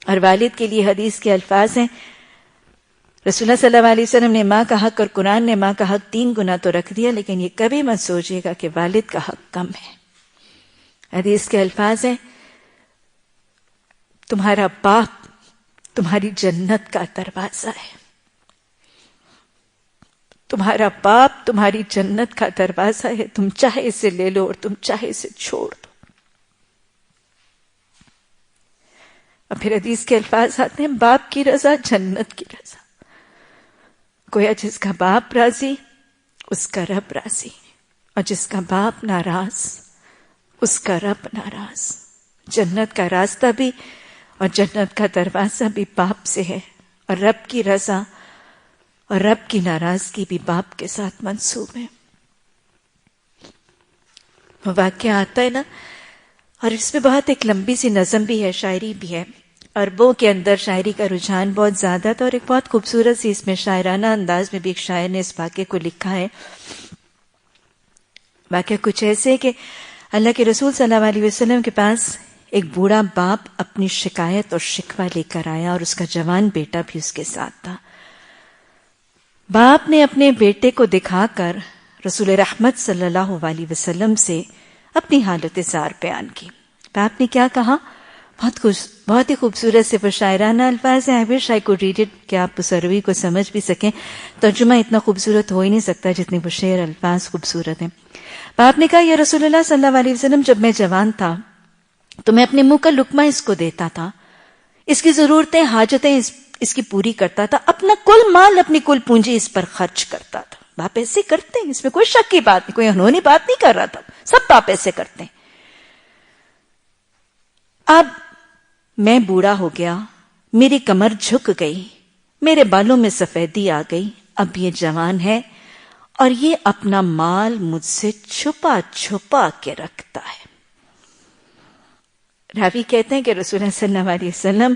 اور والد کے لیے حدیث کے الفاظ ہیں، رسول اللہ صلی اللہ علیہ وسلم نے ماں کا حق اور قرآن نے ماں کا حق 3 گنا تو رکھ دیا، لیکن یہ کبھی مت سوچیے گا کہ والد کا حق کم ہے۔ حدیث کے الفاظ ہیں، تمہارا باپ تمہاری جنت کا دروازہ ہے، تمہارا باپ تمہاری جنت کا دروازہ ہے، تم چاہے اسے لے لو اور تم چاہے اسے چھوڑ دو۔ اور پھر حدیث کے الفاظ آتے ہیں، باپ کی رضا جنت کی رضا۔ گویا جس کا باپ راضی اس کا رب راضی، اور جس کا باپ ناراض اس کا رب ناراض۔ جنت کا راستہ بھی اور جنت کا دروازہ بھی باپ سے ہے، اور رب کی رضا اور رب کی ناراضگی بھی باپ کے ساتھ منسوب ہے۔ وہ واقعہ آتا ہے نا، اور اس میں بہت ایک لمبی سی نظم بھی ہے، شاعری بھی ہے۔ عربوں کے اندر شاعری کا رجحان بہت زیادہ تھا، اور ایک بہت خوبصورت سی اس میں شاعرانہ انداز میں بھی ایک شاعر نے اس واقعے کو لکھا ہے۔ واقعہ کچھ ایسے ہے کہ اللہ کے رسول صلی اللہ علیہ وسلم کے پاس ایک بوڑھا باپ اپنی شکایت اور شکوہ لے کر آیا، اور اس کا جوان بیٹا بھی اس کے ساتھ تھا۔ باپ نے اپنے بیٹے کو دکھا کر رسول رحمت صلی اللہ علیہ وسلم سے اپنی حالت زار بیان کی۔ باپ نے کیا کہا؟ بہت ہی خوبصورت سے وہ شاعرانہ الفاظ ہیں۔ I wish I could read it کہ آپ اس عربی کو سمجھ بھی سکیں۔ ترجمہ اتنا خوبصورت ہو ہی نہیں سکتا جتنے وہ شعر الفاظ خوبصورت ہیں۔ باپ نے کہا، یا رسول اللہ صلی اللہ علیہ وسلم، جب میں جوان تھا تو میں اپنے منہ کا لقمہ اس کو دیتا تھا، اس کی ضرورتیں حاجتیں اس کی پوری کرتا تھا، اپنا کل مال اپنی کل پونجی اس پر خرچ کرتا تھا۔ باپ ایسے کرتے ہیں، اس میں کوئی شک کی بات نہیں، کوئی انہونی بات نہیں کر رہا تھا، سب باپ ایسے کرتے ہیں۔ اب میں بوڑھا ہو گیا، میری کمر جھک گئی، میرے بالوں میں سفیدی آ گئی، اب یہ جوان ہے اور یہ اپنا مال مجھ سے چھپا چھپا کے رکھتا ہے۔ راوی کہتے ہیں کہ رسول اللہ صلی اللہ علیہ وسلم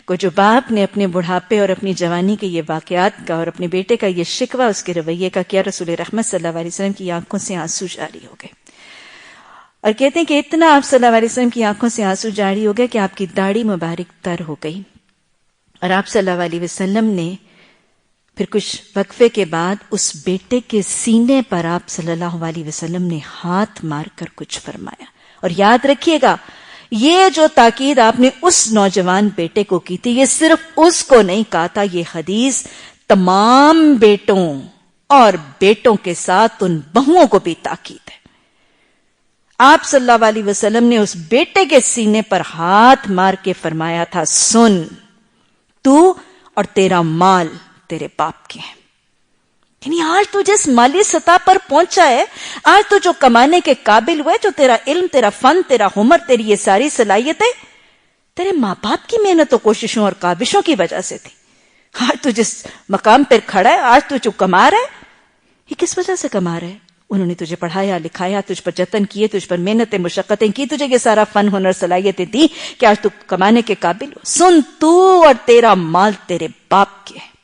کو جو باپ نے اپنے بڑھاپے اور اپنی جوانی کے یہ واقعات کا اور اپنے بیٹے کا یہ شکوہ اس کے رویے کا کیا، رسول رحمت صلی اللہ علیہ وسلم کی آنکھوں سے آنسو جاری ہو گئے، اور کہتے ہیں کہ اتنا آپ صلی اللہ علیہ وسلم کی آنکھوں سے آنسو جاری ہو گئے کہ آپ کی داڑھی مبارک تر ہو گئی، اور آپ صلی اللہ علیہ وسلم نے پھر کچھ وقفے کے بعد اس بیٹے کے سینے پر آپ صلی اللہ علیہ وسلم نے ہاتھ مار کر کچھ فرمایا۔ اور یاد رکھیے گا، یہ جو تاکید آپ نے اس نوجوان بیٹے کو کی تھی، یہ صرف اس کو نہیں کہا تھا، یہ حدیث تمام بیٹوں اور بیٹوں کے ساتھ ان بہوؤں کو بھی تاکید ہے۔ آپ صلی اللہ علیہ وسلم نے اس بیٹے کے سینے پر ہاتھ مار کے فرمایا تھا، سن، تو اور تیرا مال تیرے باپ کے ہیں۔ یعنی آج تو جس مالی سطح پر پہنچا ہے، آج تو جو کمانے کے قابل ہوئے، جو تیرا علم، تیرا فن، تیرا ہنر، تیری یہ ساری صلاحیتیں تیرے ماں باپ کی محنت و کوششوں اور کاوشوں کی وجہ سے تھی۔ آج تو جس مقام پر کھڑا ہے، آج تو جو کما رہا ہے، یہ کس وجہ سے کما رہا ہے؟ انہوں نے تجھے پڑھایا لکھایا، تجھ پر جتن کیے، تجھ پر محنتیں مشقتیں کی، تجھے یہ سارا فن ہنر صلاحیتیں دی کہ آج تو کمانے کے قابل ہو۔ سن، تو اور تیرا مال تیرے باپ کے ہے۔